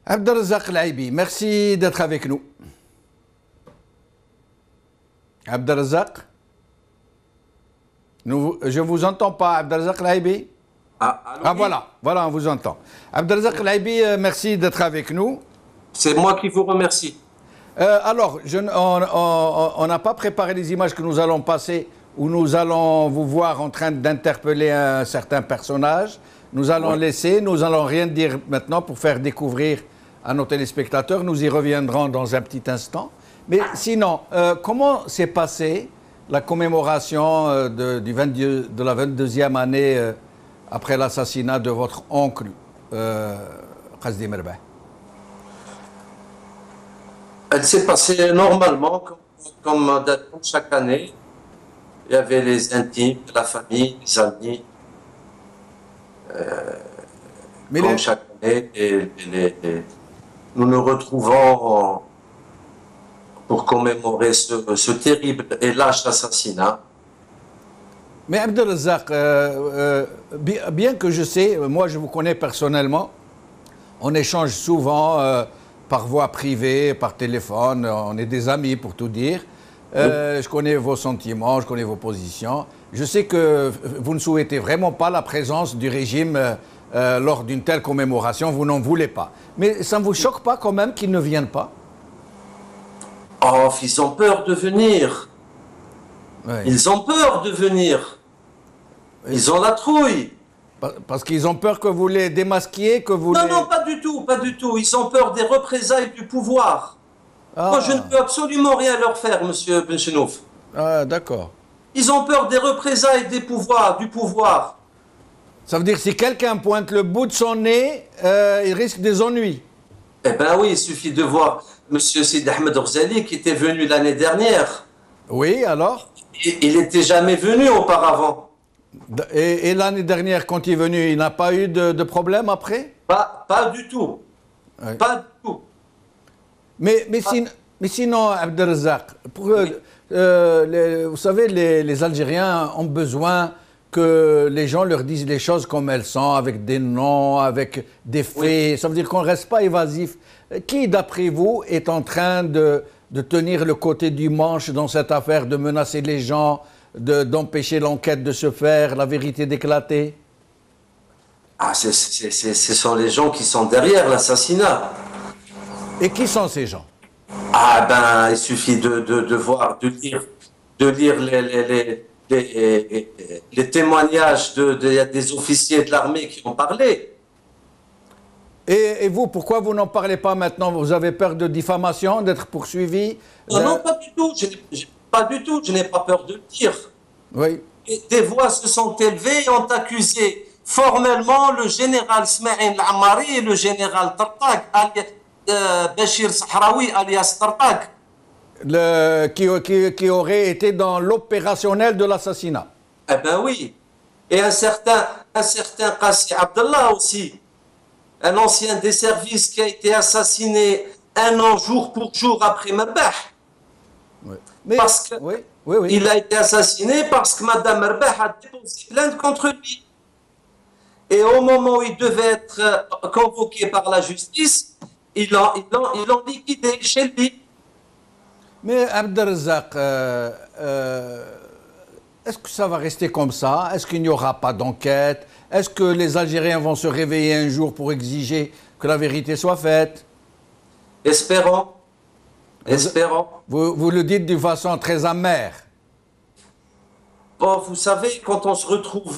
Abdelrazak Laibi, merci d'être avec nous. Abdelrazak, je ne vous entends pas, Abdelrazak Laibi. Ah, voilà, on vous entend. Abdelrazak Laibi, merci d'être avec nous. C'est moi qui vous remercie. Alors, on n'a pas préparé les images que nous allons passer, où nous allons vous voir en train d'interpeller un certain personnage. Nous allons laisser, nous allons rien dire maintenant pour faire découvrir à nos téléspectateurs. Nous y reviendrons dans un petit instant. Mais sinon, comment s'est passée la commémoration de la 22e année après l'assassinat de votre oncle, Qasdi Merbeh? Elle s'est passée normalement, comme chaque année. Il y avait les intimes, la famille, les amis. Comme chaque année, nous nous retrouvons pour commémorer ce terrible et lâche assassinat. Mais Abdelrazak, bien que je sais, moi je vous connais personnellement, on échange souvent par voie privée, par téléphone, on est des amis pour tout dire. Je connais vos sentiments, je connais vos positions. Je sais que vous ne souhaitez vraiment pas la présence du régime lors d'une telle commémoration, vous n'en voulez pas. Mais ça ne vous choque pas quand même qu'ils ne viennent pas? Oh, ils ont peur de venir. Oui. Ils ont peur de venir. Ils ont la trouille. Parce qu'ils ont peur que vous les démasquiez, que vous Non, pas du tout, pas du tout. Ils ont peur des représailles du pouvoir. Moi, je ne peux absolument rien leur faire, monsieur Benchenouf. Ah, d'accord. Ils ont peur des représailles du pouvoir. Ça veut dire que si quelqu'un pointe le bout de son nez, il risque des ennuis. Eh bien oui, il suffit de voir monsieur Sidi Ahmed Orzali qui était venu l'année dernière. Oui, alors? Il n'était jamais venu auparavant. Et l'année dernière, quand il est venu, il n'a pas eu de problème après? Pas du tout. Oui. Pas du tout. Mais sinon, Abdelrazak, vous savez, les Algériens ont besoin que les gens leur disent les choses comme elles sont, avec des noms, avec des faits. Oui. Ça veut dire qu'on ne reste pas évasif. Qui, d'après vous, est en train de tenir le côté du manche dans cette affaire, de menacer les gens, d'empêcher l'enquête de se faire, la vérité d'éclater? Ah, ce sont les gens qui sont derrière l'assassinat. Et qui sont ces gens? Ah ben, il suffit de voir, de lire les témoignages des officiers de l'armée qui ont parlé. Et vous, pourquoi vous n'en parlez pas maintenant? Vous avez peur de diffamation, d'être poursuivi? Non, pas du tout. Pas du tout. Je n'ai pas peur de le dire. Oui. Et des voix se sont élevées et ont accusé formellement le général Smaïn Al-Ammari et le général Tartak, Bachir Sahraoui alias Tartak. Qui aurait été dans l'opérationnel de l'assassinat. Eh bien oui. Et un certain Qassi Abdallah aussi, un ancien des services qui a été assassiné un an jour pour jour après Merbeh. Oui. Parce que il a été assassiné parce que Madame Merbeh a déposé plainte contre lui. Et au moment où il devait être convoqué par la justice, ils l'ont liquidé chez lui. Mais Abdelrazak, est-ce que ça va rester comme ça? Est-ce qu'il n'y aura pas d'enquête? Est-ce que les Algériens vont se réveiller un jour pour exiger que la vérité soit faite? Espérons. Espérons. Vous le dites d'une façon très amère. Bon, vous savez, quand on se retrouve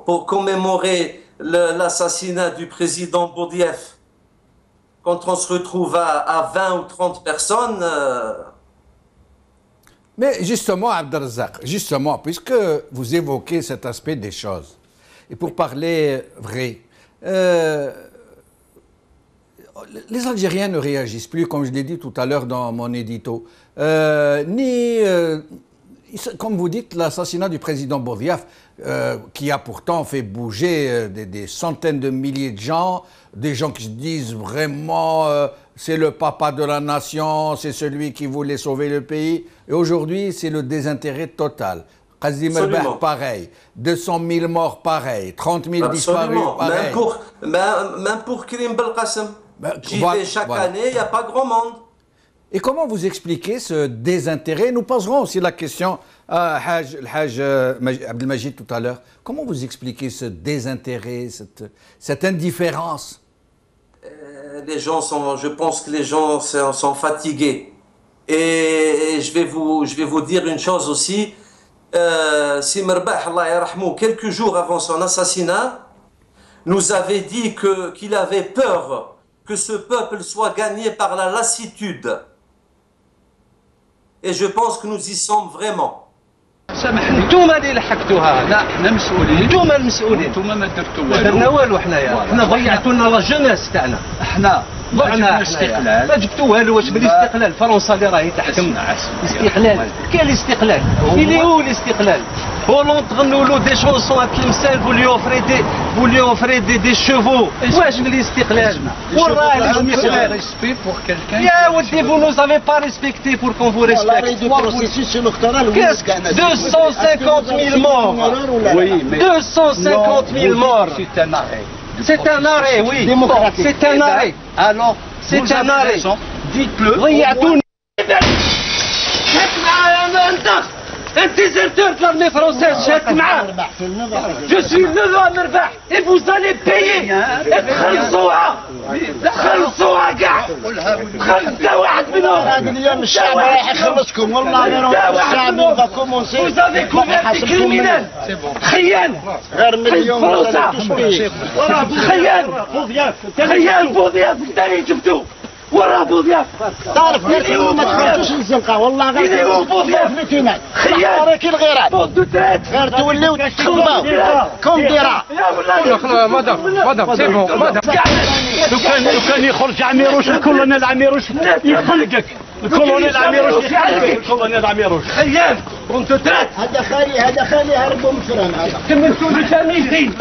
pour commémorer l'assassinat du président Boudiaf, quand on se retrouve à 20 ou 30 personnes... Mais justement, Abdelrazak, justement, puisque vous évoquez cet aspect des choses, et pour parler vrai, les Algériens ne réagissent plus, comme je l'ai dit tout à l'heure dans mon édito, comme vous dites, l'assassinat du président Boudiaf, qui a pourtant fait bouger des centaines de milliers de gens, des gens qui se disent vraiment c'est le papa de la nation, c'est celui qui voulait sauver le pays. Et aujourd'hui, c'est le désintérêt total. Qasim Merbah, pareil. 200 000 morts, pareil. 30 000 disparus, pareil. Même pour Karim Belkacem. J'y vais chaque année, il n'y a pas grand monde. Et comment vous expliquez ce désintérêt? Nous poserons aussi la question à Haj Abdelmajid tout à l'heure. Comment vous expliquez ce désintérêt, cette indifférence? Les gens je pense que les gens sont fatigués. Et je vais vous dire une chose aussi. Si Merbah, Allah yarahmou, quelques jours avant son assassinat, nous avait dit qu'il avait peur que ce peuple soit gagné par la lassitude. Et je pense que nous y sommes vraiment. سامحني انتوما اللي لحقتوها. لا حنا مسؤولين. انتوما المسؤولين. انتوما ما درتوا والو. ما درنا والو حنايا. حنا ضيعتوا لنا لا جونيس تاعنا. حنا ضعنا الاستقلال. ما جبتوا والو. واش بالاستقلال فرنسا اللي راهي تحكم. الاستقلال. كاين الاستقلال. اللي هو الاستقلال. هولوند غنوا له دي شونسون تلمسان فولي اوفري دي شوفو. واش من الاستقلال؟ وين راه الاستقلال؟ يا ودي vous nous avez pas respecté pour qu'on vous respecte. 250 000 morts. Oui, mais 250 000 morts. C'est un arrêt. C'est un arrêt, oui. C'est un arrêt. Alors, c'est un arrêt. Dites-le. Un déserteur de l'armée française, je suis le neveu à Merbah et vous allez payer. خلصوها كاع. خلصوا واحد منهم. هذا اليوم الشعب رايح يخلصكم والله. الشعب يبغى كومونسي. Vous avez couvert des criminels. خيان. غير من اليوم خيان. خيان بوضياف الثاني جبتوه. ورا بوضياف. تعرف اليوم ما تخرجوش للزنقه والله غير بوضياف الاتنين. خيار كي الغيرات. غير توليو تخباو كوم ديرا. مدام سي بون مدام. لو كان يخرج عميروش الكولونيل عميروش يخلقك. الكولونيل عميروش يخلقك. الكولونيل عميروش. خيان. كنت ترات. هذا خالي هربوا من فرن هذا. كملتوا لي تلاميذين.